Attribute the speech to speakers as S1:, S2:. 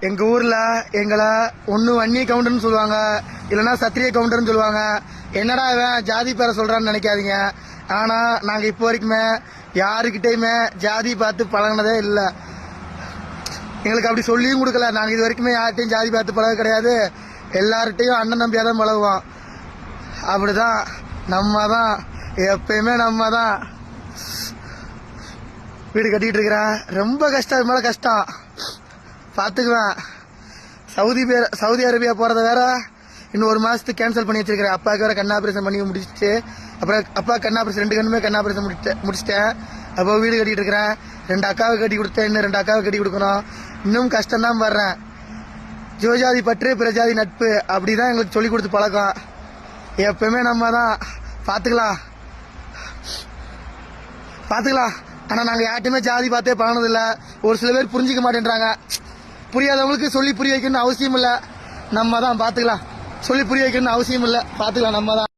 S1: எங்க ஊர்ல எங்களை ஒண்ணு வன்னி கவுண்டர்னு சொல்லுவாங்க, இல்லைன்னா சத்திரிய கவுண்டர்னு சொல்லுவாங்க. என்னடா இவன் ஜாதி பேரை சொல்றான்னு நினைக்காதீங்க. ஆனா நாங்க இப்போ வரைக்குமே யாருக்கிட்டையுமே ஜாதி பார்த்து பழகினதே இல்லை. எங்களுக்கு அப்படி சொல்லியும் கொடுக்கல. நாங்க இது வரைக்குமே யார்கிட்டையும் ஜாதி பார்த்து பழக கிடையாது. எல்லார்கிட்டையும் அண்ணன் நம்பியாதான் பழகுவோம். அப்படிதான் நம்ம தான் எப்பயுமே நம்ம தான் வீடு கட்டிட்டு இருக்கிறேன். ரொம்ப கஷ்டம், இது மேல கஷ்டம் பாத்துக்குவேன். சவுதி அரேபியா போறத வேற இன்னும் ஒரு மாசத்துக்கு கேன்சல் பண்ணி வச்சிருக்கிறேன். அப்பாவுக்கு வேற கண் ஆபரேஷன் பண்ணி முடிச்சுட்டு, அப்புறம் அப்பா கண் ஆபரேஷன் 2 கண்ணுமே கண் ஆபரேஷன் முடிச்சிட்டேன். அப்போ வீடு கட்டிட்டு இருக்கிறேன். 2 அக்காவை கட்டி கொடுத்தேன், இன்னும் 2 அக்காவை கட்டி கொடுக்கணும். இன்னும் கஷ்டம் தான் வர்றேன். ஜோஜாதி பற்று பிரஜாதி நட்பு அப்படிதான் எங்களுக்கு சொல்லி கொடுத்து பழக்கம். எப்பவுமே நம்ம தான் பாத்துக்கலாம். ஆனா நாங்க யார்ட்டுமே ஜாதி பார்த்தே பழனதில்லை. ஒரு சில பேர் புரிஞ்சிக்க மாட்டேன்றாங்க. புரியாதவங்களுக்கு சொல்லி புரிய வைக்கணும்னு அவசியம் இல்லை. நம்ம தான் பாத்துக்கலாம். சொல்லி புரிய வைக்கணும்னு அவசியம் இல்லை. பாத்துக்கலாம் நம்ம தான்.